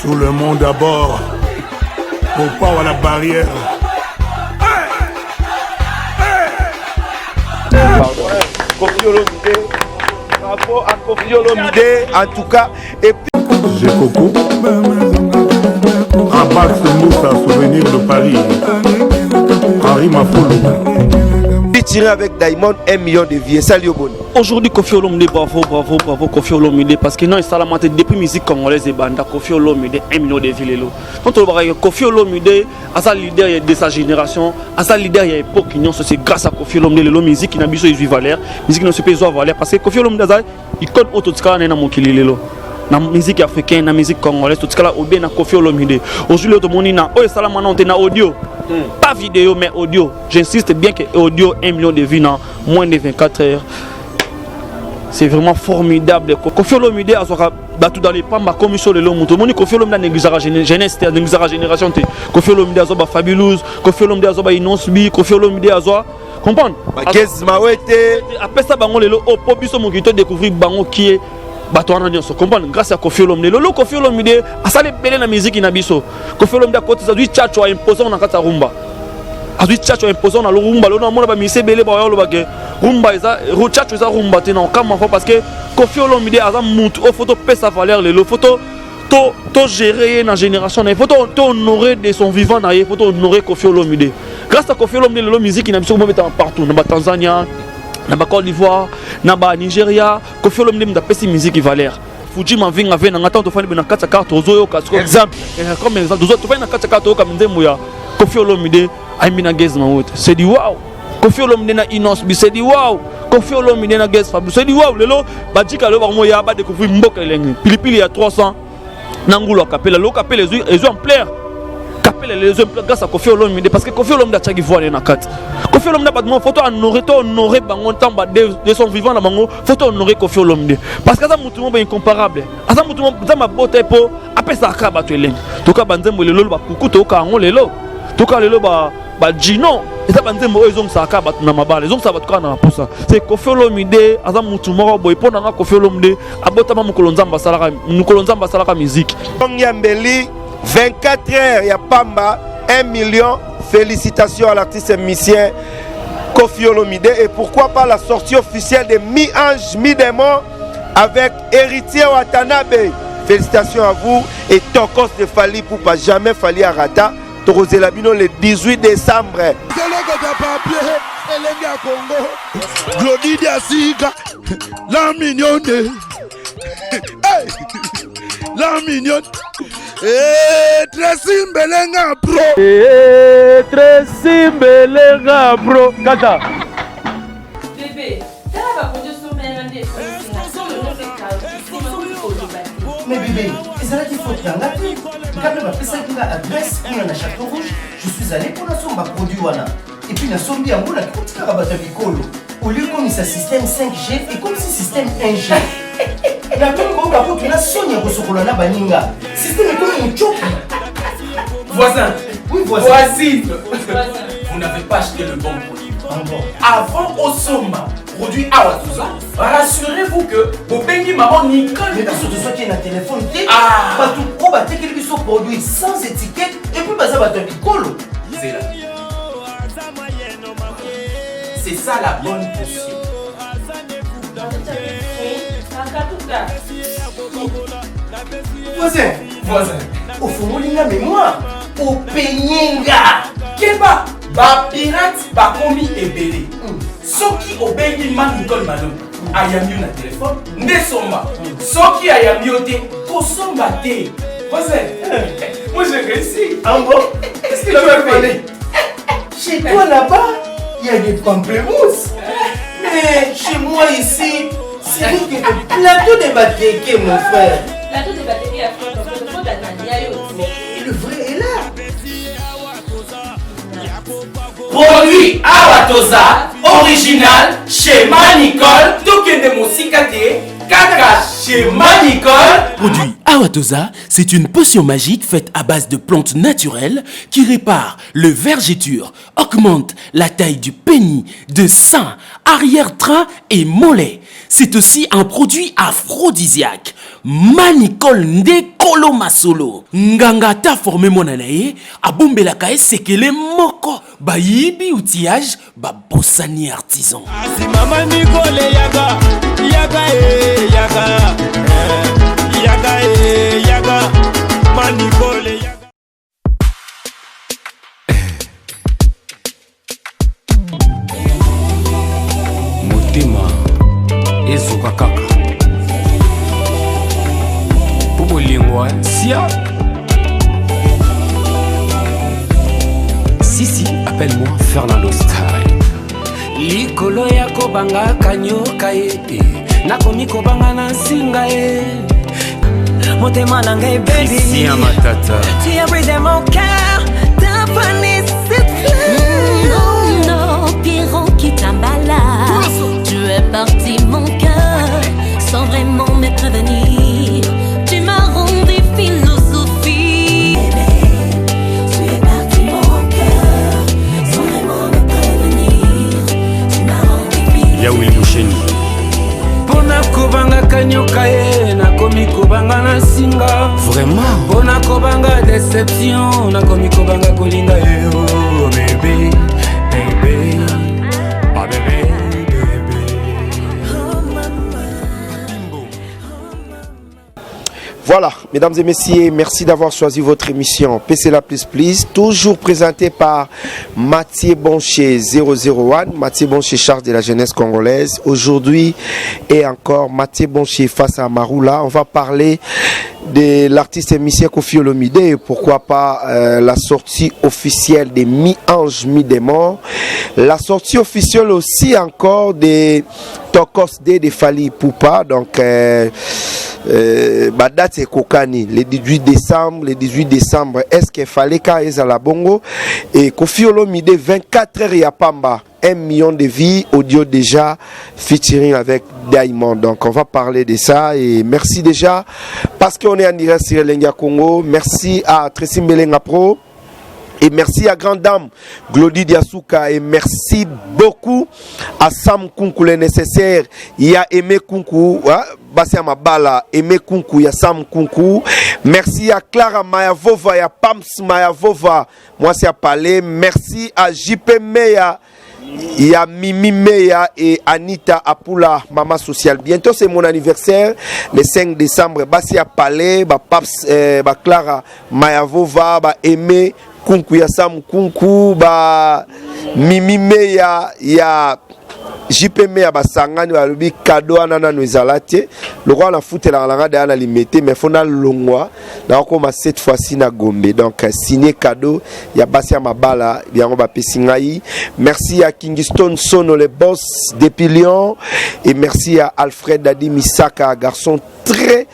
Tout le monde à bord. Pour pas à la barrière. Kofi Olomide. Bravo à Kofi Olomide. En tout cas. Et puis... J'ai Coco. Un Max Moussa, souvenir de Paris. Henri Mafoulou. Tiré avec Diamond 1 million de vies. Salut Obon. Aujourd'hui, Kofi Olomide, bravo Kofi Olomide. Parce que non, il s'est lamenté depuis musique congolaise et banda. Kofi Olomide, 1 million de vies. Quand on voit Kofi Olomide, à sa leader de sa génération, à sa leader il y a époque, c'est grâce à Kofi Olomide, la musique qui n'a pas besoin de valeur, musique qui n'a pas besoin de valeur. Parce que Kofi Olomide, il code autotiscala dans mon kililelo. La musique africaine, la musique congolaise, tout ce cas, bien na Kofi Olomide. Aujourd'hui, tout le monde na, oh, ça là maintenant, on est audio. Pas vidéo, mais audio. J'insiste bien que audio, 1 million de vues dans moins de 24 heures. C'est vraiment formidable. Kofi Olomide a battu dans les pas ma commission de l'homme. Tout le monde Kofi Olomide a négligé la jeunesse, a négligé la génération. Kofi Olomide a zoba Fabulous, Kofi Olomide a zoba Inosbi, Kofi Olomide a zoba. Comprendre? Qu'est-ce que après ça, bango lelo, oh, pobiso mon guito découvrir bango qui est. Grâce à Kofi Olomide. Lolo Kofi Olomide a salé belé na musique na biso. Kofi Olomide a côté ça du tchatcho a imposé on a kata rumba. A du tchatcho a imposé on a le rumba. Lolo mona ba mise belé ba yo lo ba ke rumba eza tchatcho eza rumba te na kama parce que Kofi Olomide a za mutu o photo pesa valeur le photo to gérer na génération na photo to honorer de son vivant na photo honorer Kofi Olomide. Grâce à Kofi Olomide le musique na biso mo mettre partout na Tanzania na Côte d'Ivoire, na Nigeria, Kofi Olomide m'a pesi musique valeur. Fuji m'a vinga vena ngata to fani na kata carte ozo yo exemple comme exemple ozo to fani na kata carte comme ndemo ya Kofi Olomide ay mina gez na wote. C'est dit wow. Kofi Olomide na Inos bi c'est dit wow. Kofi Olomide na gez Fabulous c'est dit wow lelo badika lo ba moya ba découvrir mboka lengi. Pilipili ya 300 nangulu akapela lo kapela les en plaire. Les exemples grâce à Kofi Olomide parce que Kofi Olomide a tchagi voile na carte. Kofi Olomide a pas photo honorer bango tamba de son vivant na bango photo honorer Kofi Olomide parce que ça mutumo ba incomparable. Asa mutumo za mabote po apesa akaba to eleng. Toka banzembo lelo ba kuku toka ngo lelo. Toka lelo ba Gino eza banzembo ezong sa akaba na mabale. Ezong sa batuka na posa. C'est Kofi Olomide asa mutumo boy pona na Kofi Olomide abota ma mukolonzamba salaka musique. Yambeli 24 heures, il y a Pamba, 1 million. Félicitations à l'artiste musicien Kofi Olomide. Et pourquoi pas la sortie officielle de Mi-Ange, Mi-Démon avec Héritier Watanabe. Félicitations à vous. Et Tokos de Fali pour pas jamais Fali à Rata. Torozelabino le 18 décembre. La mignonne. La mignonne. Tracy Mbelenga bro. Tracy Mbelenga bro. Kata. Bébé, t'as pas produit son mélangé. Mais bébé, ils allaient dire faut que tu en as pris. Quand même, après ça, il a adresse, il a Château Rouge. Je suis allé pour la somme à produit. Et puis, la somme bien, on a tout ce rabat de Bicolo. Au lieu comme ça système 5G et comme si système 1G. La même chose, par contre, la Sonia Rosokolana Baninga. Système est comme une choc. Voisin. Oui, voisin. Voisine. Vous n'avez pas acheté le bon produit. Avant Osoma, produit Awatuza, rassurez-vous que vos pays maman Nicole. Mais parce que tu sois qui est un téléphone, ah, pas tout pro, bah t'es qu'ils sont produits sans étiquette et puis bah ça va te Bicolo. C'est là. C'est ça la bonne potion. Voisin, au fond, il a mémoire. Au peigninga. Keba, ba pirate, ba komi ebele. Soki obengi man Nicole Malone, ayami na téléphone, ndesomba. Soki ayami ote, kosomba te. Voisin, moi j'ai réussi. En bon, Qu'est-ce que tu as fait? Chez toi là-bas, il y a des pamplemousses. Mais chez moi ici, c'est le plateau de Batéké, mon frère. Plateau de Batéké à France, parce que le fond d'Anania, le vrai est là. Produit Awatoza, original, chez Manicole, Tokende Mosikate, Kaka, chez Manicole. Produit Awatoza, c'est une potion magique faite à base de plantes naturelles qui répare le vergeture, augmente la taille du pénis, de sein, arrière-train et mollet. C'est aussi un produit aphrodisiaque. Manicole Ndekolo. Solo Masolo. Nganga ta formé monanaye, abombelaka esekele moko. Bayibi outillage, babosani artisan. Mama Nicole yaga, yaga yaga, yaga yaga, Manicole yaga. Mutima ezuka kaka. Lingua, Sia. Sisi, appelle-moi Fernando Style. Likolo ya kobanga kanyoka ye. Nakomi kobanga na singa ye. Motema nanga baby. Sia matata. Tu as brisé mon cœur. T'as fané cette fleur. Non, non, Pierrot qui t'emballa. Tu es parti mon cœur. Sans vraiment me prévenir. Tu m'as rendu philosophie. Bébé, tu es parti mon cœur. Sans vraiment me prévenir. Tu m'as rendu philosophie. Yaoui Moucheni. Pona kobanga kanyoka ye, nakomi kobanga na singa. Vraiment? Pona kobanga déception, nakomi kobanga kolinga ye. Oh bébé, bébé, ah bébé. Voilà, mesdames et messieurs, merci d'avoir choisi votre émission PC La Plus Please, toujours présentée par Mathieu Boncher 001, Mathieu Boncher charge de la jeunesse congolaise. Aujourd'hui et encore Mathieu Boncher face à Maroula. On va parler de l'artiste émissien Koffi Olomide et pourquoi pas la sortie officielle des Mi-Ange Mi-Démon. La sortie officielle aussi encore des Tokos D de Fali Poupa. Donc date c'est Kokani, le 18 décembre, est-ce qu'il fallait qu'à la Bongo et Koffi Olomide 24 heures ya Pamba, 1 million de vies, audio déjà featuring avec Diamond. Donc on va parler de ça et merci déjà parce qu'on est en direct sur Lenga Congo. Merci à Tracy Mbelenga Pro. Et merci à Grande Dame Glody Diasuka et merci beaucoup à Sam Kunku le nécessaire. Il y a Aimé Kunku, Bassia Mabala, Aimé Kunku, il y a Sam Kunku. Merci à Clara Mayavova, il y a Pams Mayavova, moi c'est à Palais. Merci à JP Meya, il y a Mimi Meya et Anita Apula, maman sociale. Bientôt c'est mon anniversaire, le 5 décembre. Bassia Palais, Paps, Clara Mayavova, Aimé Kunku ya Sam Kunku ba Mimi Meya ya JP Meya ba sangani ba lobi cadeau anana no ezalate le roi na foot la langa de ana limité mais fona longwa na koma cette fois-ci na Gombe. Donc signé cadeau ya Bassia Mabala bien on va pesingai. Merci à Kingston Sono le boss depuis Lyon et merci à Alfred Dadi Misaka, garçon très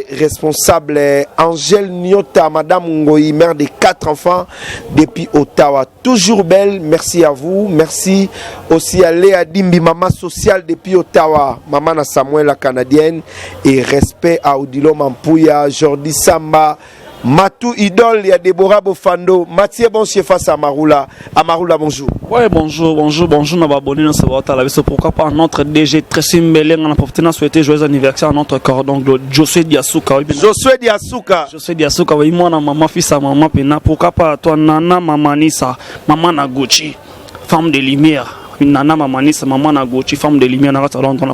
responsable. Angèle Nyota, Madame Ngoyi, mère de 4 enfants depuis Ottawa, toujours belle, merci à vous. Merci aussi à Léa Dimbi, maman sociale depuis Ottawa, maman à Samuel la canadienne, et respect à Odilo Mampouya, Jordi Samba, Matou Idol, il y a Deborah Bofando, Mathieu Boncher face à Maroula. Maroula, bonjour. Ouais, bonjour, nous abonnés dans ce vote à la pourquoi pas notre DG Tracy Mbelenga, on a profité de souhaiter joyeux anniversaire à notre cordon Josué Diasuka. Josué Diasuka, oui, moi, maman, fils à maman, pena, pourquoi pas toi, Nana Mamanisa, maman Naguchi, femme de lumière. Nana Mamanisa, maman Naguchi, femme de lumière,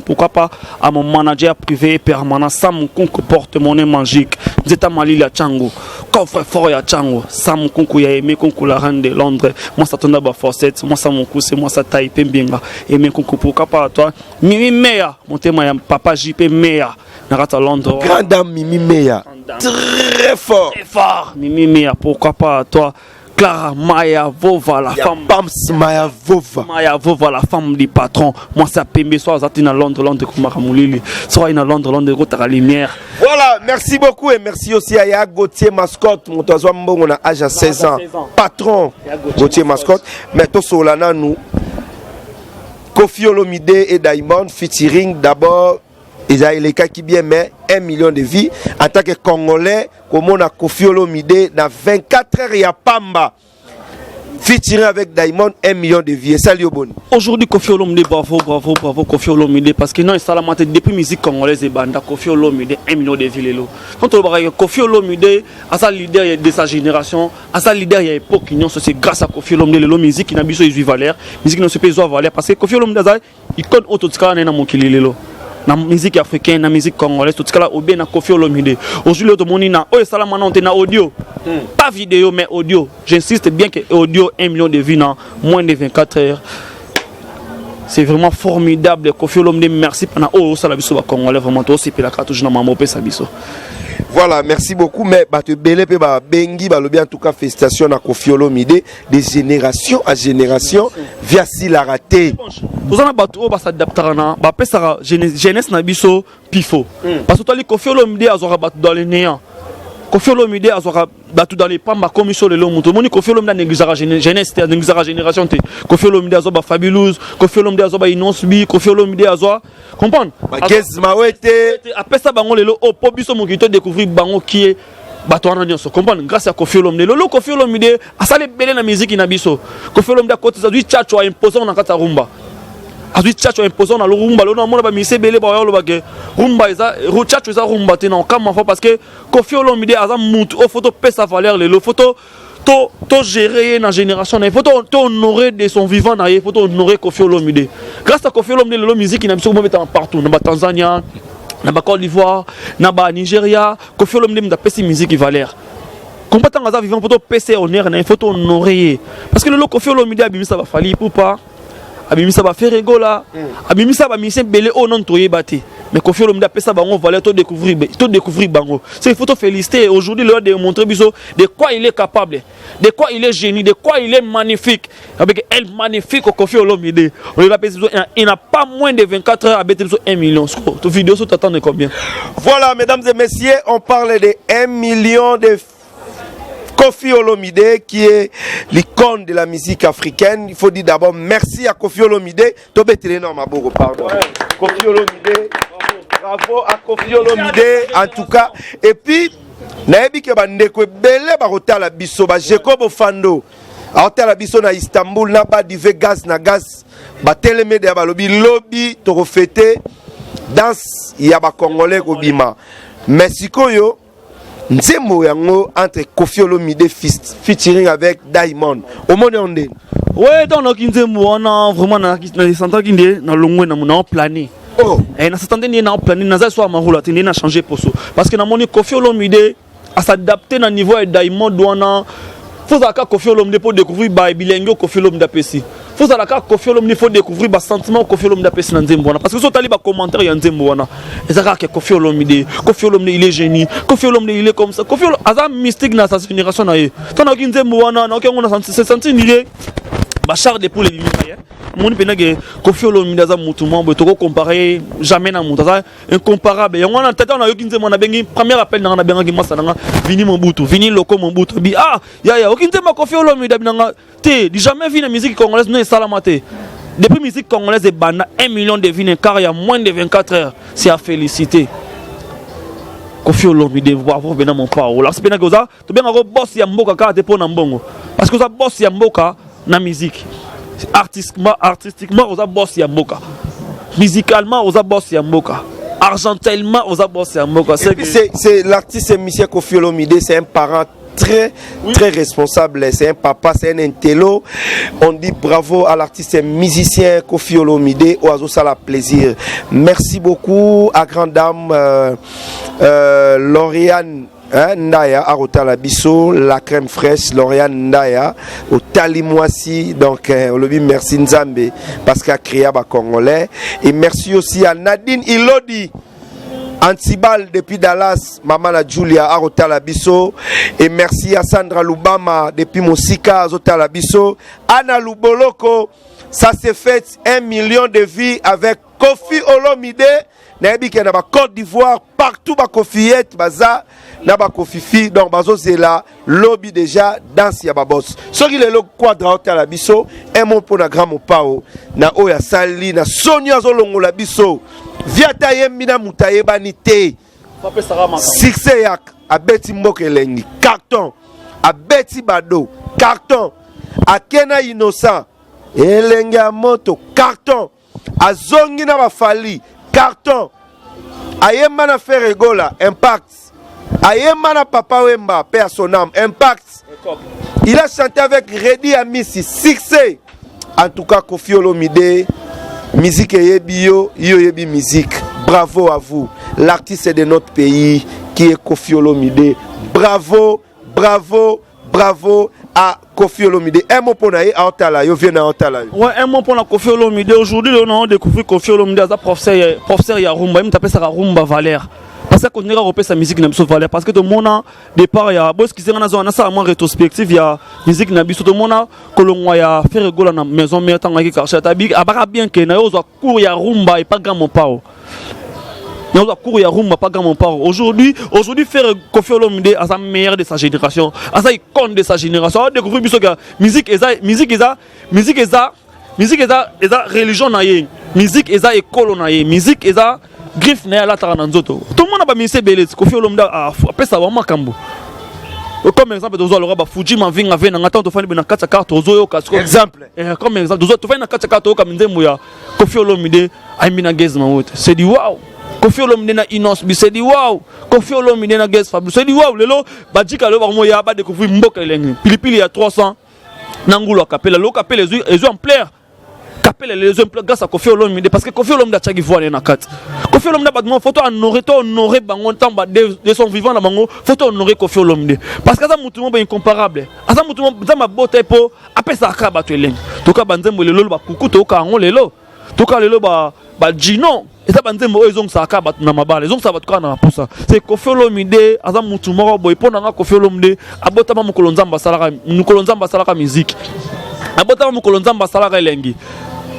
pourquoi pas à mon manager privé permanent, Sam Kunku, porte-monnaie magique, Zeta Malila Chango, coffre fort ya Chango, Sam Kunku ya Aimé Kunku, la reine de Londres, moi ça tourne à Forcette, moi ça mon coup, c'est moi ça taille Pembinga, Aimé Kunku, pourquoi pas à toi, Mimi Meya, mon témoin, papa JP Meya, Narata Londres, grande dame Mimi Meya, très fort, Mimi Meya, pourquoi pas à toi, Clara Mayavova, la femme. Pams Mayavova. Mayavova, la femme du patron. Moi, c'est Pembe, soit à Londres, comme Maramoulili, soit à Londres, à la lumière. Voilà, merci beaucoup et merci aussi à Ya Gauthier Mascotte. Mon oiseau on a âge à 16 ans. Patron Gauthier Mascotte. Mais tout Solana, nous. Koffi Olomide et Diamond featuring d'abord. Ils ont les cas qui bien mais 1 million de vies en tant que Congolais comme on a Koffi Olomide dans 24 heures il y a Pamba featuring avec Diamond 1 million de vies. Salut Oboni. Aujourd'hui, Koffi Olomide, bravo, Koffi Olomide, parce que non, il a depuis musique congolaise et banda, Koffi Olomide, 1 million de vies. Quand on parle de Koffi Olomide, à sa leader de sa génération, à sa leader il y a époque, c'est grâce à Koffi Olomide, la musique qui n'a pas besoin de valeur, musique qui n'a pas besoin de valeur, parce que Koffi Olomide, il compte autotika dans mon kililelo. La musique africaine, la musique congolaise, tout ce là, ou bien na Koffi Olomide. Aujourd'hui, tout le monde na na audio, pas vidéo mais audio. J'insiste bien que audio 1 million de vues dans moins de 24 heures. C'est vraiment formidable. Koffi Olomide, merci pour ça la biso congolais vraiment toi aussi puis la cartouche na maman pe sabiso. Voilà, merci beaucoup. Mais te belé pe ba bengi ba lobi en tout cas félicitations à Koffi Olomide de génération à génération via si la raté. Vous en avez ba s'adapterana ba pesa jeunesse na biso pifo. Parce que toi les Koffi Olomide azora bat dans les néants. Koffi Olomide azora battu dans les pamba commission de l'homme. Tout le monde Koffi Olomide négligera jeunesse, négligera génération. Koffi Olomide azora Fabulous, Koffi Olomide azora Inosbi, Koffi Olomide azora comprendre. Qu'est-ce mawete après ça bango lelo au pobiso mon kito découvrir bango qui est batouana nyonso comprendre grâce à Koffi Olomide. Lolo Koffi Olomide asale belé na musique na biso. Koffi Olomide côté ça du tchatcho a imposant na kata rumba. Azui tchatcho imposant na rumba lolo mona ba mise belé ba yolo ba ke rumba eza tchatcho eza rumba te na kama fa parce que Koffi Olomide aza mutu au photo pesa valeur le photo to gérer na génération na photo to honorer de son vivant na photo honorer Koffi Olomide. Grâce à Koffi Olomide le musique na biso mo mettre partout na Tanzania na Côte d'Ivoire na Nigeria Koffi Olomide m'a pesi musique valeur. Combattant aza vivant photo pesa honneur na photo honorer parce que le Koffi Olomide abimisa ba fali pour pas abimisa ba faire rigola abimisa ba mise belé au non toyé baté mais Koffi Olomide pesa bango valeur to découvrir bango c'est il faut te féliciter aujourd'hui le de montrer biso de quoi il est capable de quoi il est génie de quoi il est magnifique avec elle magnifique Koffi Olomide on l'a pesa il n'a pas moins de 24 heures à bêter 1 million toute vidéo ça t'attend de combien. Voilà mesdames et messieurs, on parle de 1 million de Koffi Olomide qui est l'icône de la musique africaine. Il faut dire d'abord merci à Koffi Olomide. Pardon. Koffi Olomide. Bravo à Koffi Olomide en tout cas. Et puis, naebi ke bandeko belé ba rotala biso ba Jacob Fando. A rotala biso na Istanbul na ba dive gaz na gaz. Ba teleme de ba lobby to reféter danse ya ba congolais ko bima. Merci koyo. Nzembo yango entre Koffi Olomide featuring avec Diamond. Au monde ondé. Ouais, dans le Nzembo on a vraiment na santa kinde na longwe na mona plané. Oh, et na satande ni na plané na za so marula tindi na changer poso parce que na moni Koffi Olomide à s'adapter na niveau de Diamond douana. Faut aka Koffi Olomide pour découvrir ba bilengo Koffi Olomide pesi. Faut aka Koffi Olomide faut découvrir ba sentiment Koffi Olomide pesi na Nzembo parce que so tali ba commentaire ya Nzembo wana. Et ça que Koffi Olomide il est génie. Koffi Olomide il est comme ça. Koffi Olomide aza mystique na sa génération na ye. Tana ki Nzembo wana na okengo na se sentir nire ba char de pour les lumières. Mon penage Koffi Olomide aza mutu mambo to comparer jamais na mutu aza incomparable. Ya wana tata na yoki Nzembo na bengi premier appel na benga ki masa na vini Mobutu, vini loko Mobutu bi ya okinzema Koffi Olomide binanga te di jamais vu na musique congolaise non salamate. Depuis musique congolaise et banda 1 million de vues car il y a moins de 24 heures. C'est à féliciter. Koffi Olomide bravo bena mon parole. C'est bena goza to benga go boss ya mboka ka te pona mbongo. Parce que ça boss ya mboka na musique. Artistiquement oza boss ya mboka. Musicalement oza boss ya mboka. Argentellement oza boss ya mboka. C'est l'artiste Michel Koffi Olomide, c'est un parent très responsable, c'est un papa, c'est un intello. On dit bravo à l'artiste musicien Koffi Olomide, oiseau ça la plaisir. Merci beaucoup à grande dame Lauriane Ndaya à Rotala Bisso, la crème fraîche Lauriane Ndaya au Talimouassi. Donc merci Nzambe parce qu'à créé à Congolais. Et merci aussi à Nadine Ilodi Antibal depuis Dallas, Maman la Julia à Rotala Bisso. Et merci à Sandra Lubama depuis Mosika à Rotala Bisso. Anna Luboloko, ça s'est fait 1 million de vies avec Koffi Olomide. Nabi qui na ba Côte d'Ivoire partout ba Kofiette baza na ba Kofifi donc bazo c'est là lobby déjà danse ya ba boss so ki lelo quadra Rotala Bisso un mot pour na grand mopao na oya sali na Sonia zolongola biso via tayembi na mutaye banité succès yak abeti mbokelengi carton abeti bado carton akena innocent elenge ya moto carton azongi na bafali carton ayemba na Ferregola impact ayemba na Papa Wemba paix à son âme impact il a chanté avec Redi Amisi succès en tout cas Koffi Olomide musique yebi yo yebi musique bravo à vous l'artiste de notre pays qui est Koffi Olomide bravo bravo bravo à Koffi Olomide. Un mot pour naïe à Otala, yo vient à Otala. Ouais, un mot pour la Koffi Olomide. Aujourd'hui, on a découvert Koffi Olomide as professeur ya rumba, même tapé ça rumba Valère. Parce qu'on ira repérer sa musique n'aime Valère parce que tout le monde a départ ya boss qui s'est dans zone ça moins rétrospective ya musique n'aime tout le monde a kolongwa ya faire rigolo na maison mais tant que chercher tabi abara bien que na yo zo cour ya rumba et pas grand mon pao. Nous avons couru à Rumba, pas grand mon part. Aujourd'hui, faire Koffi Olomide à sa meilleure de sa génération, à sa icône de sa génération. On a découvert que musique est religion naïe, musique est école naïe, musique est griffe naïe la tarananzoto. Tout le monde a pas mis ses belles. Koffi Olomide a fait ça vraiment cambo. Comme exemple, tu vois le Fuji Mavinga vient en attendant de faire une carte carte aux oyo casco. Exemple. Comme exemple, tu fais une carte carte au comme Ndemuya. Koffi Olomide a mis na gaz ma c'est du wow. Koffi Olomide na Inos bi c'est dit waouh. Koffi Olomide na Guest Fab c'est dit waouh lelo badika lo ba moya ba découvrir mboka elengi pilipili ya 300 nangulo kapela lo kapela les yeux en plaire kapela les yeux en plaire grâce à Koffi Olomide parce que Koffi Olomide a tchaki voile na kat Koffi Olomide ba demo photo honorer bango tamba de son vivant na bango photo honorer Koffi Olomide parce que ça mutumo ba incomparable asa mutumo za mabota po apesa akaba to elengi to ka banzembo lelo ba kukuto ka ngo lelo to ka lelo ba Gino et ça banzembo ils ont ça akaba na mabala ils ont ça batuka na pour ça c'est Koffi Olomide asa mutu moko boy pona nga Koffi Olomide abota ba mukolo nzamba salaka musique abota ba mukolo nzamba salaka elengi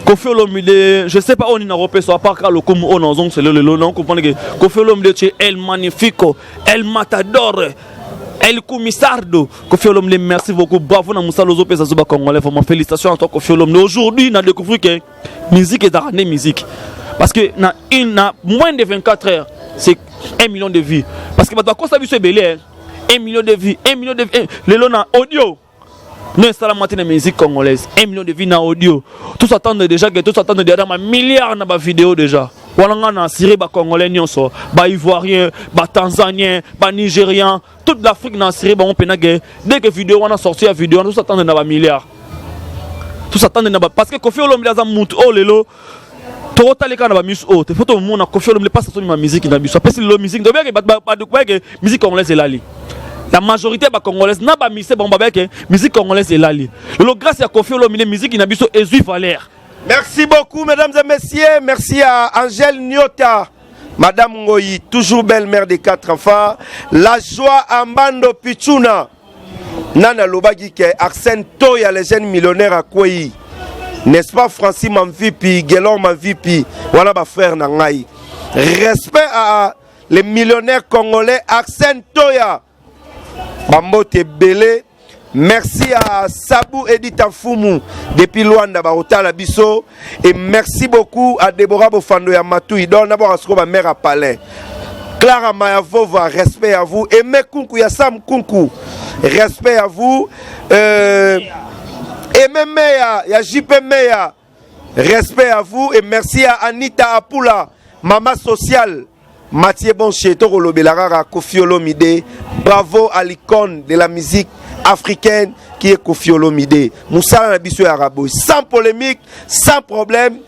Koffi Olomide je sais pas on ina repé so à part le comme on en c'est le non comprendre que Koffi Olomide c'est el magnifico el matador El Commissardo, Koffi Olomide, merci beaucoup. Bravo, na Moussa Lozo Pesa Zuba Congolais. Vraiment, félicitations à toi, Koffi Olomide. Aujourd'hui, on a découvert que musique est d'année musique. Parce que na moins de 24 heures, c'est 1 million de vies. Parce que quand ça vu ce belé, 1 million de vies, 1 million de vies. Les lots na audio. Nous installons maintenant la musique congolaise. 1 million de vies na audio. Tout s'attend déjà que tout s'attend déjà un milliard na vidéo déjà. Voilà, na Syrie, ba Congolais, nyonso, ba Ivoirien, ba Tanzanien, ba Nigérien, toute l'Afrique na Syrie, ba on penage. Dès que vidéo on a sorti la vidéo, tout s'attend na ba milliard. Tout s'attend na ba parce que Koffi Olomide a mount oh lelo. Torota les kana ba mus oh. Te photo mon na Koffi Olomide pas sur ma musique na biso. Parce que la musique, donc bien que ba de musique congolaise est là li. La majorité ba congolaise n'a pas mis c'est bon ba que musique congolaise est là li. Le grâce à Koffi Olomide musique na biso ezui valeur. Merci beaucoup, mesdames et messieurs. Merci à Angèle Nyota, Madame Ngoyi, toujours belle mère de 4 enfants. La joie à Mbando Pichuna. Nana Lobagi ke Arsène Toya, les jeunes millionnaires à Kouyi. N'est-ce pas, Francis Manvipi, Guélon Manvipi, voilà ma frère Nangaï. Respect à les millionnaires congolais, Arsène Toya. Bambote Belé. Merci à Sabou Edith Fumu depuis Luanda Barota la Bisso et merci beaucoup à Deborah Bofando Yamatou Idon d'abord à ce que ma mère a parlé. Clara Mayavova, respect à vous. Et Mekunku Yassam Kunku, respect à vous. Et même Meya, Yajipe Meya, respect à vous. Et merci à Anita Apula, maman sociale. Mathieu Bonché, Toro Belarara, Koffi Olomide. Bravo à l'icône de la musique africaine qui est Koffi Olomide. Moussa Nabiso Arabo, sans polémique, sans problème.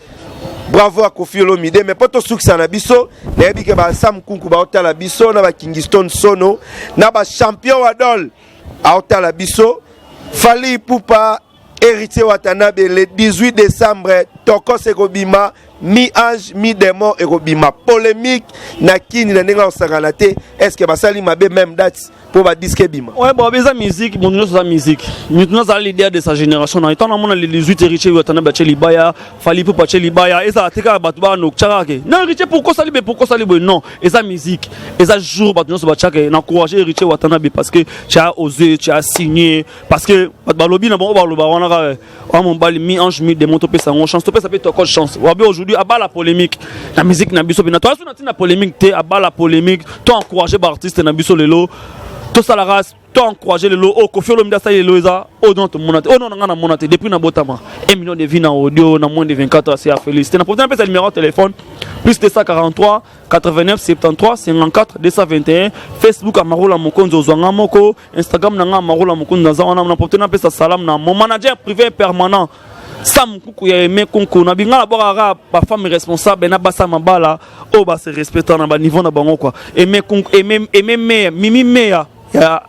Bravo à Koffi Olomide. Mais pas tout succès Nabiso. N'ayez que Sam Kunku Baota Labiso, Naba Kingston Sono, Naba champion Adol Aota Labiso, Fali Poupa, héritier Watanabe le 18 décembre, Toko Segobima. Mi-ange, mi-démon et robima. Polémique, Nakini, Nanenga Osaganate. Est-ce que Basali m'a même date pour ma disque bima? Ouais, bon, mais la musique, bon, nous, la musique. Nous avons l'idée de sa génération. Dans le temps, on a les 18 héritiers, Watanabe, Tchelibaya, Fali Poupa, Tchelibaya, et ça, Teka, Batouba, no, Tcharake. Non, héritier, pourquoi ça libre, non. Et ça, musique. Et ça, jour, Batouba, Tcharake, n'encourager héritier Watanabe parce que tu as osé, tu as signé. Parce que, Batouba, on a mon bal, mi-ange, mi-démon, topé ça, on chance, topé ça peut être encore chance. Aujourd'hui, à bas la polémique, la musique n'a pas la polémique, à bas la polémique, tu encouragé par artiste n'a pas lelo. tout ça la race to encourager le lot Kofi Olomide ça le loza o non to monate o non nga na monate depuis na botama 1 million de vues na audio na moins de 24 heures c'est à féliciter na pourtant peut numéro de téléphone plus 243 89 73 54 221 Facebook Amarola Mokonzo Zwanga Moko Instagram na nga Amarola Mokonzo Zwanga na pourtant peut salam na mon manager privé permanent Sam Kuku ya aimé Konko na binga la bora ba femme responsable na basa mabala o ba se respectant na ba niveau na bango quoi aimé Konko aimé Mimi Meya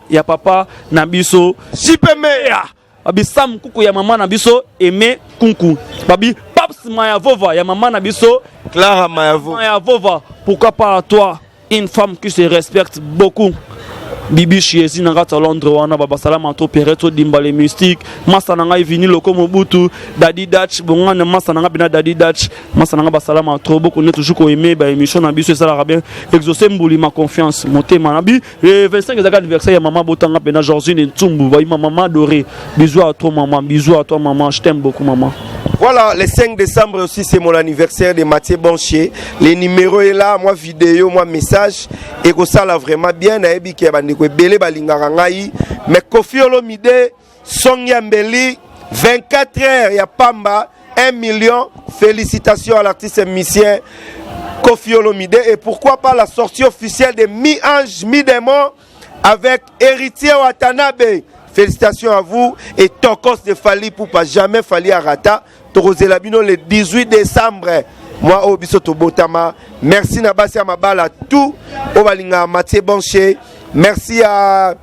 ya papa na biso Jipe Meya babi Sam Kuku ya maman na biso aimé Konko babi Paps Maya Vova ya maman na biso Clara Maya Vova pourquoi pas toi une femme qui se respecte beaucoup Bibi Chiesi Nangata Londres wana baba salama to pereto dimbale mystique masananga vini loko mobutu Daddy Dutch bongana masananga bina Daddy Dutch masananga basalama trop beaucoup ne toujours ko aimer ba émission na biso ça la bien exaucer mbuli ma confiance motema nabi 25 anniversaire ya maman botanga bena Georgine Ntumbu ba maman adorée bisous à toi maman bisous à toi maman je t'aime beaucoup maman. Voilà, le 5 décembre aussi, c'est mon anniversaire de Mathieu Banchier. Les numéros est là, moi vidéo, moi message. Et que ça l'a vraiment bien. Mais Kofi Olomide, Sonia Mbeli, 24 heures, il y a Pamba, 1 million. Félicitations à l'artiste musicien Kofi Olomide. Et pourquoi pas la sortie officielle de Mi-Ange, Mi-Démon avec Héritier Watanabe. Félicitations à vous et Tokos de Fali pour pas jamais Fali à Rata. Torozelabino le 18 décembre. Moi au Bisoto Botama. Merci Nabasi Amabala à tout. Obalinga Mathieu Banché. Merci à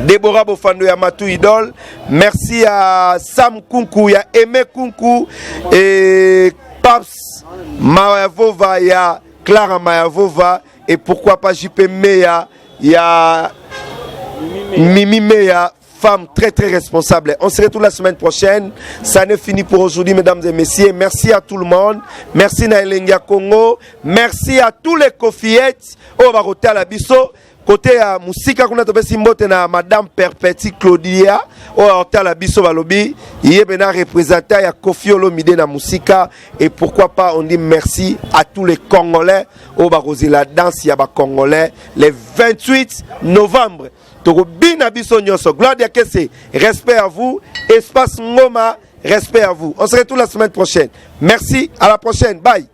Deborah Bofando Yamatou Idol. Merci à Sam Kunku, ya Aimé Kunku et Paps Mayavova, ya Clara Mayavova et pourquoi pas JP Meya, ya Mimi Meya. Femme très très responsable. On se retrouve la semaine prochaine. Ça n'est fini pour aujourd'hui, mesdames et messieurs. Merci à tout le monde. Merci à Elenga Congo. Merci à tous les Kofiettes. On va roter à la biso. Côté à Moussika, on a trouvé Simbote na Madame Perpétie Claudia. On va roter à la biso Valobi. Il y a bien représentant à Kofi Olomide na Moussika. Et pourquoi pas, on dit merci à tous les Congolais. On va roser la danse, il y a des Congolais. Le 28 novembre. Gloire à Kessé, respect à vous. Espace Ngoma, respect à vous. On se retrouve la semaine prochaine. Merci, à la prochaine. Bye.